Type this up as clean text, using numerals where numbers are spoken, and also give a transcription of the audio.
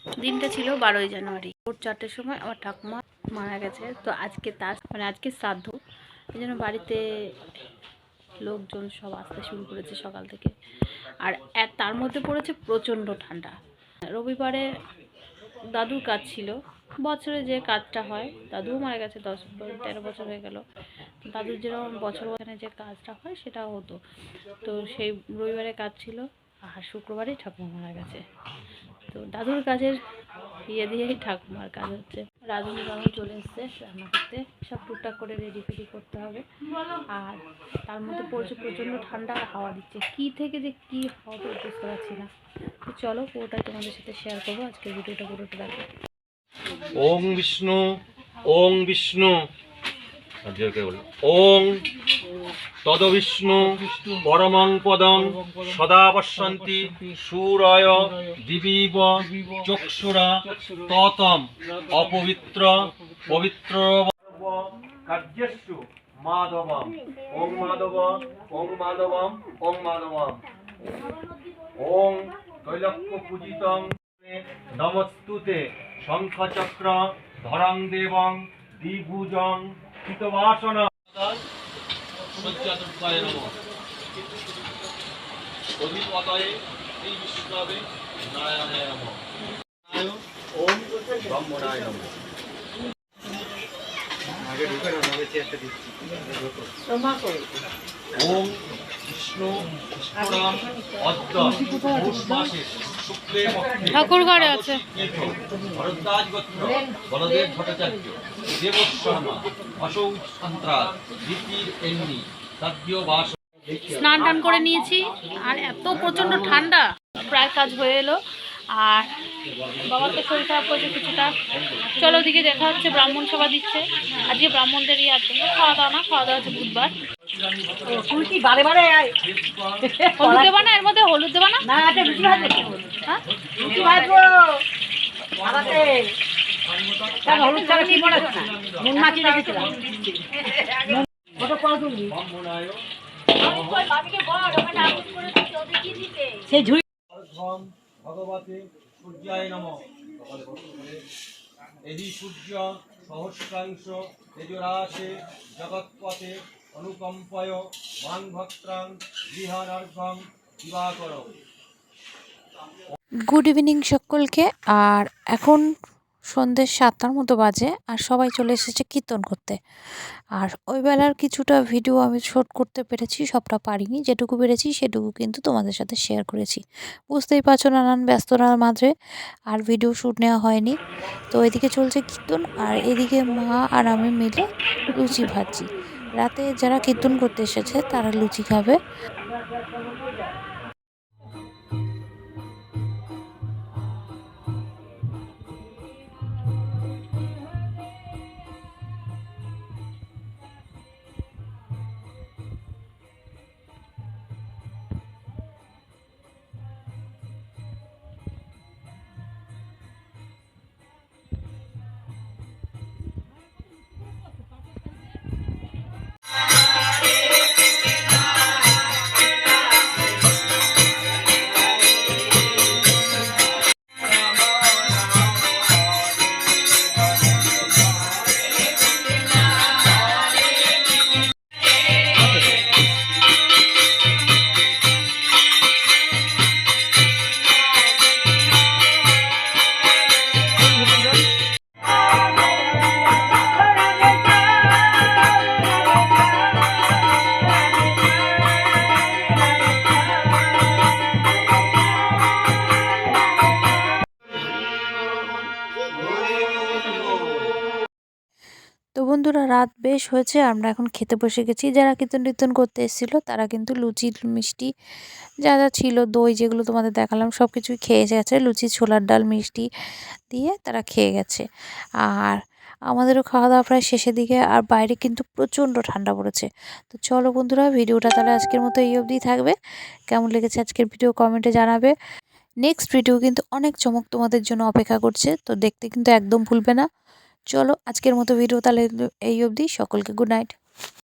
দিনটা ছিল 12ই জানুয়ারি। ভোর 4টের সময় আমার ঠাকুমা মারা গেছে। তো আজকে তার আজকে শ্রাদ্ধ, এই জন্য বাড়িতে লোকজন সব আসতে শুরু করেছে সকাল থেকে। আর তার মধ্যে পড়েছে প্রচণ্ড ঠান্ডা। রবিবারে দাদুর কাজ ছিল, বছরে যে কাজটা হয়, দাদুও মারা গেছে 10-13 বছর হয়ে গেল। দাদুর যেরকম বছর যে কাজটা হয় সেটাও হতো। তো সেই রবিবারে কাজ ছিল, আর শুক্রবারেই ঠাকুমা মারা গেছে। তো দাদুর কাজের দিয়েই ঠাকুমার কাজ হচ্ছে। রাঁধুনি বাবা চলে এসছে রান্না করতে, সব টুকটাক করে রেডি ফেডি করতে হবে। আর তার মধ্যে পড়ছে প্রচণ্ড ঠান্ডা আর হাওয়া দিচ্ছে, কী থেকে যে কী হবে বুঝতে পারছি না। তো চলো পুরোটাই তোমাদের সাথে শেয়ার করবো, আজকের ভিডিওটা পুরোটা দেখো। ওং বিষ্ণু, ওং বিষ্ণু, ওং তদবিষ্ণু পরমং পদং সদা পশ্যন্তি সূরয় দিবিব চক্ষুরা ততম অপবিত্র পবিত্র কার্যস্যু মাধবম। ওং মাধব, ওং মাধবম, ওং মাধবম। ওং তৈলক্য পূজিতং নমস্তুতে শঙ্খচক্র ধরং দেবং দ্বিভুজং কৃতবাসন সজ্জাতুর্গায় নমঃ। অধিপতয়ে শ্রী বিষ্ণবে নারায়ণায় নমঃ। ওম ব্রহ্মণায় নমঃ। ওম বিষ্ণু বিষ্ণুরাম অদ্য পৌষ মাসে শুক্লে পক্ষে ঠাকুর ঘরে আছে ভরদ্বাজ গোত্র বলদেব ভট্টাচার্য দেবশ শর্মা অশৌ সন্ত্রাস দ্বিতীয় এমনি সদ্য বাস। স্নান টান করে নিয়েছি, আর এত প্রচণ্ড ঠান্ডা, প্রায় কাজ হয়ে এলো। আর বাবার তো শরীর খারাপ করেছে কিছুটা। চলো ওদিকে দেখা হচ্ছে, ব্রাহ্মণ সভা দিচ্ছে আজকে, ব্রাহ্মণদের আছে খাওয়া দাওয়া না, খাওয়া দাওয়া হচ্ছে বুধবার। হলুদ দেবা না, এর মধ্যে হলুদ দেবা না। ভগবতে সূর্যায় নমঃ। এই সূর্য সহস্রাংশ তেজরাশে জগৎপথে অনুকম্পয় মাং ভক্তাং গৃহানার্ঘং দিবাকরং। গুড ইভিনিং সকলকে। আর এখন সন্ধ্যে 7টার মতো বাজে, আর সবাই চলে এসেছে কীর্তন করতে। আর ওই বেলার কিছুটা ভিডিও আমি শ্যুট করতে পেরেছি, সবটা পারিনি, যেটুকু পেরেছি সেটুকু কিন্তু তোমাদের সাথে শেয়ার করেছি। বুঝতেই পারছো নানান ব্যস্ততার মাঝে আর ভিডিও শ্যুট নেওয়া হয়নি। তো এদিকে চলছে কীর্তন, আর এদিকে মা আর আমি মিলে লুচি ভাজছি। রাতে যারা কীর্তন করতে এসেছে তারা লুচি খাবে। তো বন্ধুরা, রাত বেশ হয়েছে, আমরা এখন খেতে বসে গেছি। যারা কীর্তন টীর্তন করতে এসেছিলো তারা কিন্তু লুচি মিষ্টি যা যা ছিল, দই যেগুলো তোমাদের দেখালাম সব কিছুই খেয়ে গেছে। লুচি, ছোলার ডাল, মিষ্টি দিয়ে তারা খেয়ে গেছে। আর আমাদেরও খাওয়া দাওয়া প্রায় শেষের দিকে, আর বাইরে কিন্তু প্রচণ্ড ঠান্ডা পড়েছে। তো চলো বন্ধুরা, ভিডিওটা তাহলে আজকের মতো এই অবধি থাকবে। কেমন লেগেছে আজকের ভিডিও কমেন্টে জানাবে। নেক্সট ভিডিও কিন্তু অনেক চমক তোমাদের জন্য অপেক্ষা করছে, তো দেখতে কিন্তু একদম ভুলবে না। চলো আজকের মতো ভিডিও তাহলে এই অবধি। সকলকে গুড নাইট।